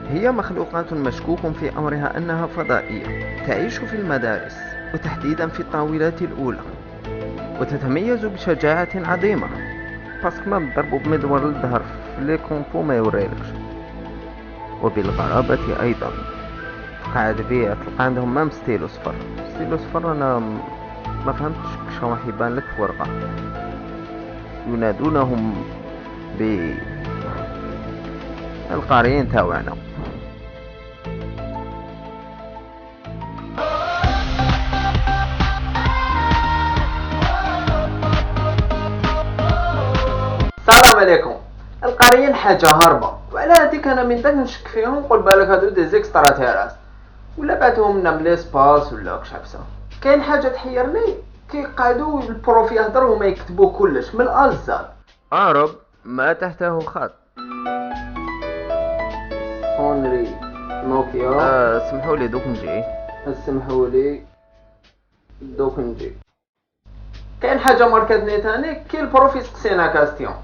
هي مخلوقات مشكوك في أمرها أنها فضائية، تعيش في المدارس وتحديدا في الطاولات الأولى، وتتميز بشجاعة عظيمة. باسكو ما تضربوا بمدور الظهر في لي كومبو ما يوريلكش. وبالغرابة أيضا قاعد بيع تلقى عندهم مام ستيلو صفر. ستيلو صفر أنا ما فهمتش كش راح يبان لك في ورقة. ينادونهم بالقاريين تاوعنا. السلام عليكم. القاريين حاجه هاربه، وعلى هذيك انا من داك نشك فيهم، نقول بالك هادو دي زيكسترا تيراس ولا بعثوهم لنا من ليسباس ولا كش عفسه. كاين حاجه تحيرني، كيقعدوا البروف يهضروا وما يكتبوا كلش من الالزال. أعرب ما تحته خط. اونري نوكيا. سمحوا لي دوك نجي. اسمحوا لي دوك نجي. كاين حاجه ماركتني تاني، كي البروف يسقسينا كاستيون،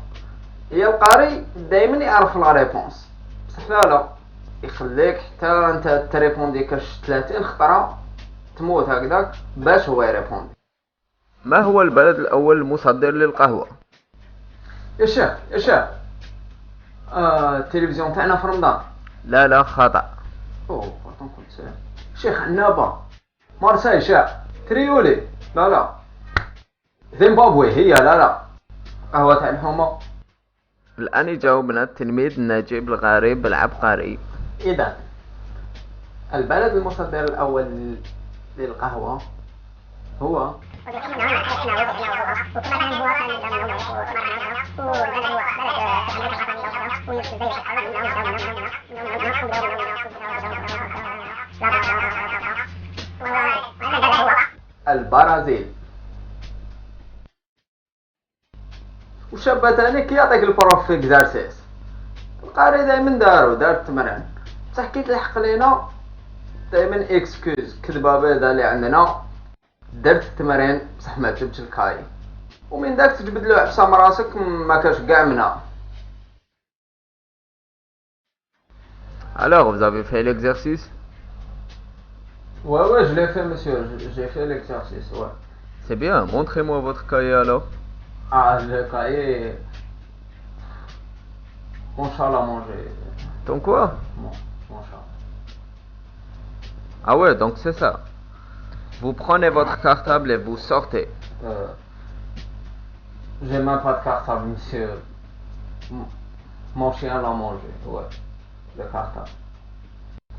هي القاري دائما يعرف لا ريبونس، بصح لا يخليك حتى انت تريبوندي كاش 30 خطره تموت هكذاك باش هو يريبوندي. ما هو البلد الأول المصدر للقهوة؟ يا شيخ يا شيخ، التلفزيون تاعنا في رمضان. لا خطأ. اوه باردون كنت سير. شيخ عنابه، مارساي شيخ، تريولي لا، زيمبابوي هي لا، قهوه تاع الحومه. الآن جاوبنا التلميذ نجيب الغريب العبقري. اذا البلد المصدر الاول للقهوه هو البرازيل. وشابة تاني كي يعطيك البروف في اكزارسيس، القاري دايما دار التمرين، بصح كي تلحق لينا دايما اكسكوز كذبه بيضا اللي عندنا، درت التمرين بصح ما جبتش الكاي، ومن داك تجبد له عفسه مراسك ما كاش كاع منها. Alors, vous avez fait l'exercice? Ouais, je l'ai fait, monsieur. J'ai fait l'exercice, ouais. C'est bien, montrez-moi votre cahier alors. Ah, le cahier. Mon chat l'a mangé. Donc quoi? Mon chat. Ah ouais, donc c'est ça. Vous prenez votre cartable et vous sortez. J'ai même pas de cartable, monsieur. Mon chien l'a mangé, ouais. Le cartable.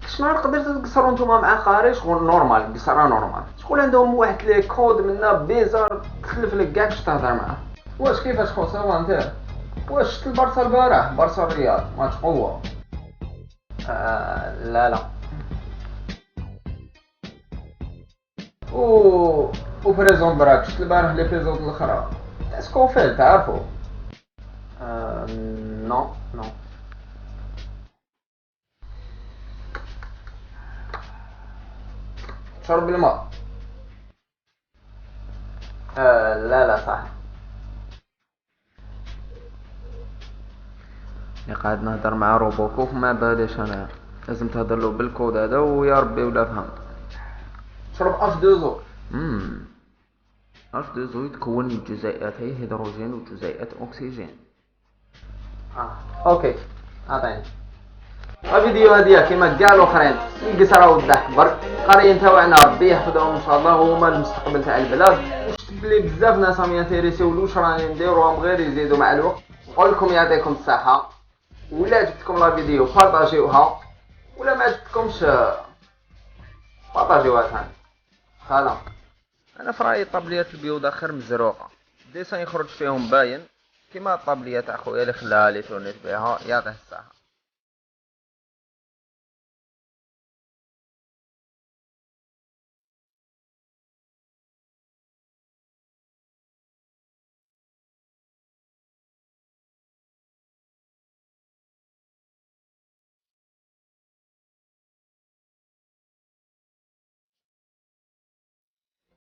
شنو قدرتوا تقصروا نتوما مع قاري شغل نورمال، قصرة نورمال، شغل عندهم واحد لي كود منا بيزار تخلف لك كاع باش تهضر معاه. واش كيفاش خو سافا انت؟ واش شفت البارسا البارح؟ بارسا الرياض ماتش قوة. لا وبريزون براك شفت البارح لي بيزود الاخرى تاع سكوفيل تعرفو؟ نو. شرب الماء. لا صح. اللي قاعد نهضر مع روبوكوف ما باليش انا، لازم تهضر له بالكود هذا ويا ربي ولا فهمت. شرب H2O. H2O يتكون من جزيئتي هيدروجين وجزيئات اكسجين. اوكي عطيني الفيديو هادية كيما كاع الاخرين القصرة والضحك برك. القريين تاوعنا ربي يحفظهم ان شاء الله، هما المستقبل تاع البلاد. وشفت بلي بزاف ناس راهم ينتريسيو واش راني نديروهم غير يزيدوا مع الوقت. نقول لكم يعطيكم الصحة، ولا عجبتكم لا فيديو بارطاجيوها، ولا ما عجبتكمش بارطاجيوها ثاني. سلام. انا في رايي طابليات البيوض اخر مزروقه، ديسان يخرج فيهم باين كيما الطابليه تاع خويا اللي خلاها لي تونيت بها. يعطيه الصحه.